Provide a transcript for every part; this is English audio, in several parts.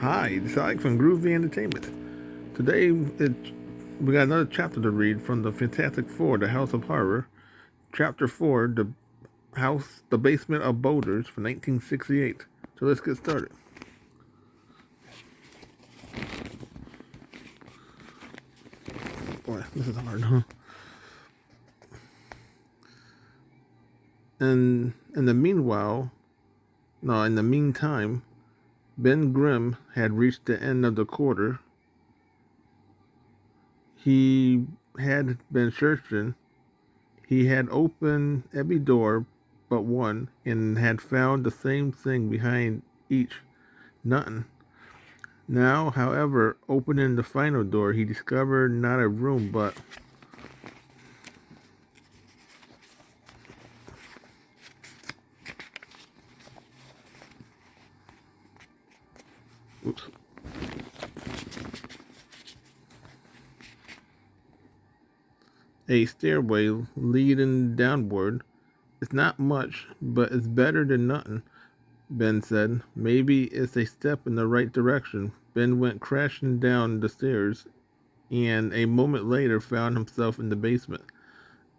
Hi, it's Alec from Groovy Entertainment. Today, we got another chapter to read from the Fantastic Four, The House of Horror. Chapter 4, The Basement of Boulders from 1968. So let's get started. Boy, this is hard, huh? And in the meantime, Ben Grimm had reached the end of the quarter. He had been searching. He had opened every door but one and had found the same thing behind each. Nothing. Now, however, opening the final door, he discovered not a room but oops, a stairway leading downward. It's not much, but it's better than nothing, Ben said. Maybe it's a step in the right direction. Ben went crashing down the stairs and a moment later found himself in the basement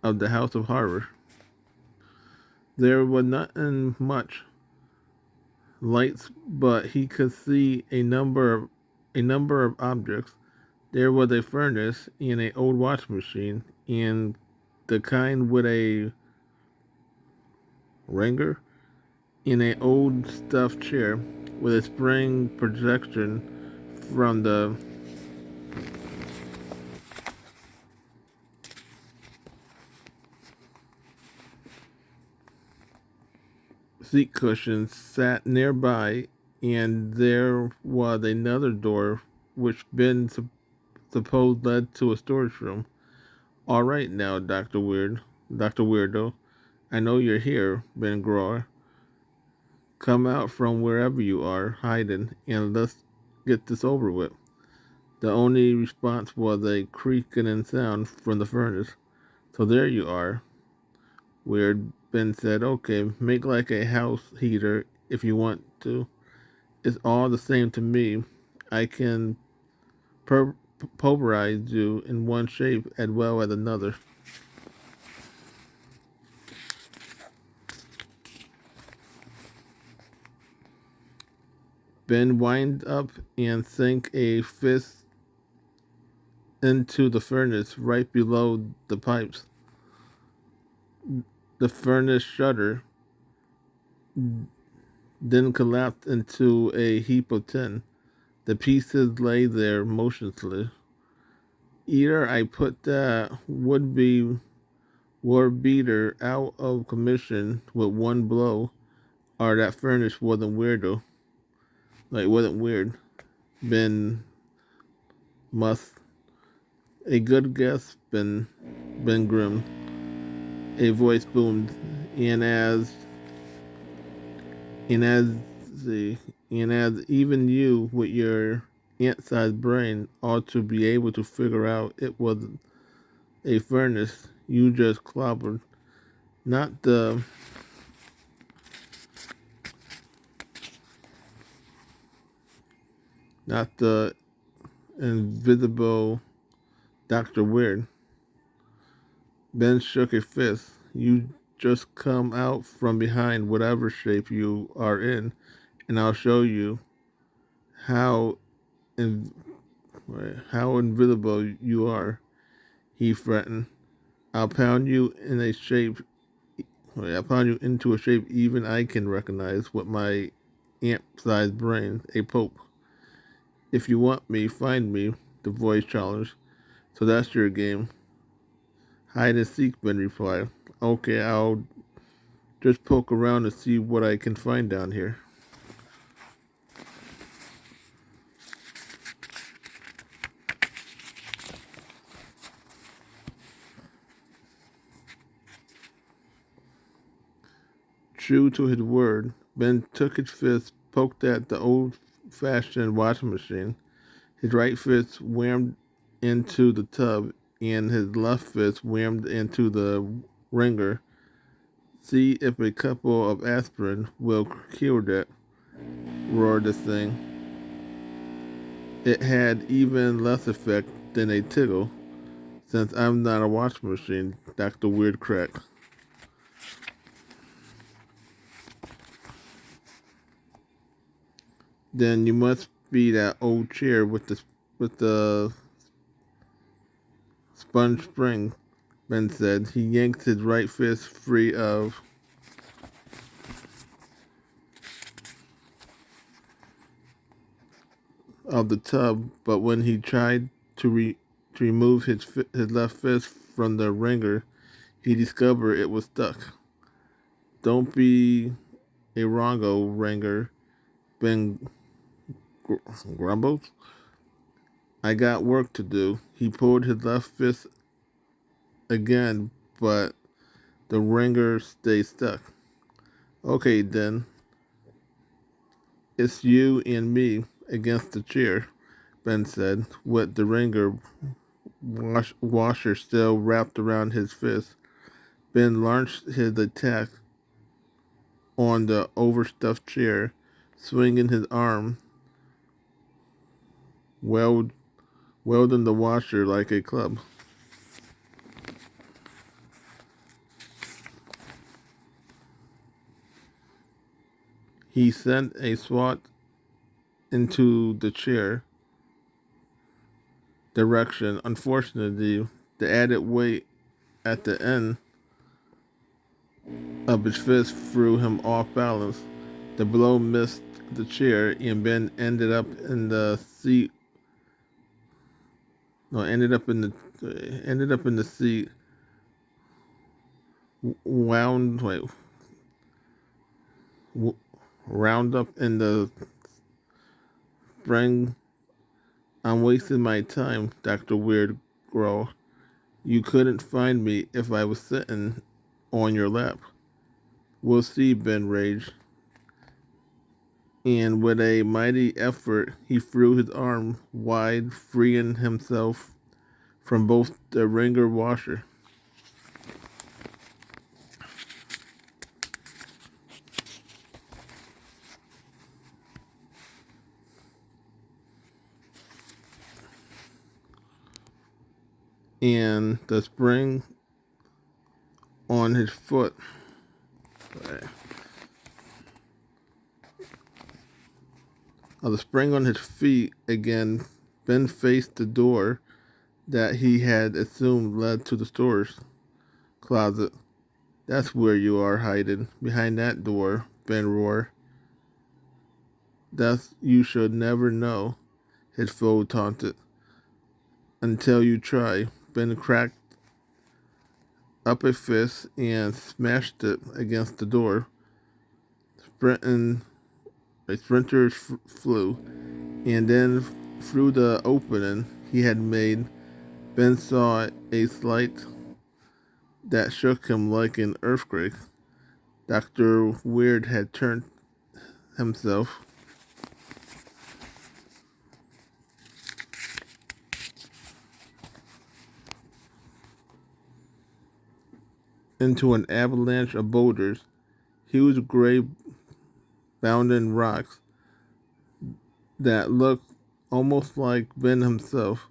of the House of Horror. There was nothing much lights, but he could see a number of objects. There was a furnace and an old washing machine, and the kind with a wringer, in an old stuffed chair with a spring projection from the seat cushions sat nearby, and there was another door which Ben supposed led to a storage room. All right now, Doctor Weirdo, I know you're here, Ben Grower. Come out from wherever you are hiding and let's get this over with. The only response was a creaking sound from the furnace. So there you are. Weird. Ben said, okay, make like a house heater if you want to. It's all the same to me. I can pulverize you in one shape as well as another. Ben wind up and sank a fist into the furnace right below the pipes. The furnace shuddered, then collapsed into a heap of tin. The pieces lay there motionless. Either I put that would-be war beater out of commission with one blow, or that furnace wasn't weird. Ben must. A good guess, Ben Grimm. A voice boomed, and and as the and as even you with your ant-sized brain ought to be able to figure out it was a furnace you just clobbered, not the invisible Dr. Weird. Ben shook a fist. You just come out from behind whatever shape you are in, and I'll show you how in, how invisible you are. He threatened. I'll pound you in a shape. I'll pound you into a shape even I can recognize with my ant-sized brain. A pope. If you want me, find me. The voice challenged. So that's your game. Hide and seek, Ben replied. Okay, I'll just poke around and see what I can find down here. True to his word, Ben took his fist, poked at the old-fashioned washing machine. His right fist whammed into the tub, and his left fist whammed into the wringer. See if a couple of aspirin will cure that, roared the thing. It had even less effect than a tickle, since I'm not a washing machine, Dr. Weird cracked. Then you must be that old chair with the sponge spring, Ben said. He yanked his right fist free of the tub, but when he tried to remove his left fist from the wringer, he discovered it was stuck. Don't be a wrongo, Ranger, Ben grumbled. I got work to do. He pulled his left fist again, but the wringer stayed stuck. Okay, then. It's you and me against the chair, Ben said, with the wringer washer still wrapped around his fist. Ben launched his attack on the overstuffed chair, swinging his arm, weld, welding the washer like a club. He sent a swat into the chair direction. Unfortunately, the added weight at the end of his fist threw him off balance. The blow missed the chair, and Ben ended up in the seat. No, ended up in the seat, wound wait, round up in the spring. I'm wasting my time, Dr. Weird growled. You couldn't find me if I was sitting on your lap. We'll see, Ben raged. And with a mighty effort, he threw his arm wide, freeing himself from both the wringer washer. And the spring on his foot. The spring on his feet again. Ben faced the door that he had assumed led to the storage closet. That's where you are hiding, behind that door, Ben roared. That's you should never know, his foe taunted. Until you try. Ben cracked up a fist and smashed it against the door. Sprinting, sprinters flew, and then through the opening he had made, Ben saw a sight that shook him like an earthquake. Dr. Weird had turned himself into an avalanche of boulders, huge gray bounding rocks that looked almost like Ben himself.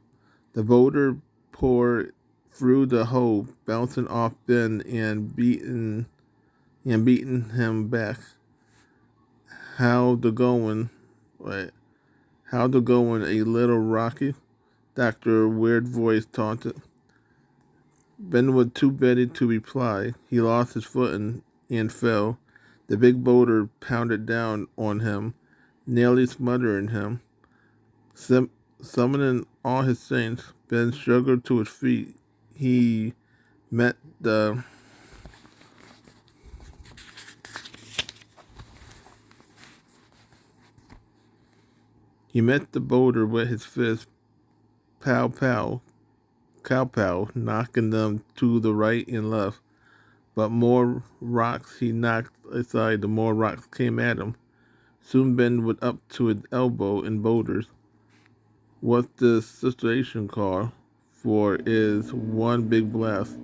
The boulder poured through the hole, bouncing off Ben and beating him back. How the going? Wait, how the going? A little rocky? Dr. Weird voice taunted. Ben was too busy to reply. He lost his footing and fell. The big boulder pounded down on him, nearly smothering him. Summoning all his saints, Ben struggled to his feet. Met the he met the boulder with his fist. Pow pow, cow pow, knocking them to the right and left. But more rocks he knocked aside, the more rocks came at him. Soon Ben was up to his elbow in boulders. What the situation call for is one big blast.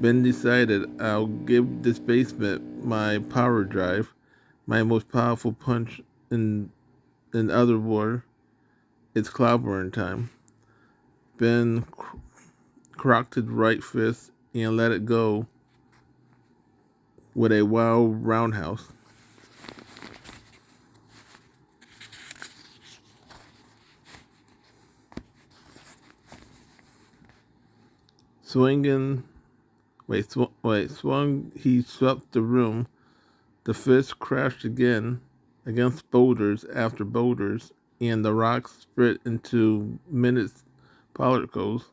Ben decided I'll give this basement my power drive, my most powerful punch in other words. It's clobbering time. Ben crocked his right fist and let it go with a wild roundhouse. Swung, he swept the room. The fist crashed again against boulders after boulders, and the rocks split into minute particles.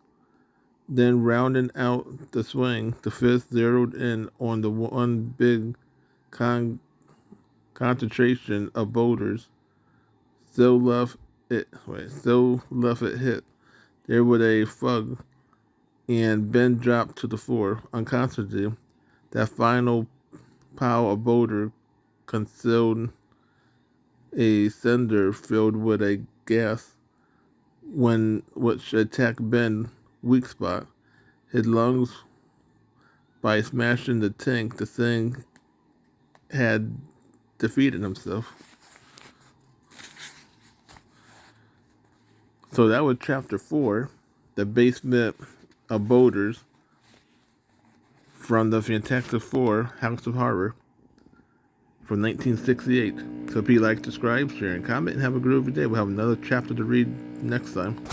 Then, rounding out the swing, the fist zeroed in on the one big concentration of boulders. Still left it hit. There was a thud, and Ben dropped to the floor unconsciously. That final pile of boulder concealed a cinder filled with a gas which attacked Ben's weak spot. His lungs, by smashing the tank, the thing had defeated himself. So that was chapter 4, The Basement of Boulders, from the Fantastic Four House of Horror from 1968. So if you like, subscribe, share, and comment, and have a groovy day. We'll have another chapter to read next time.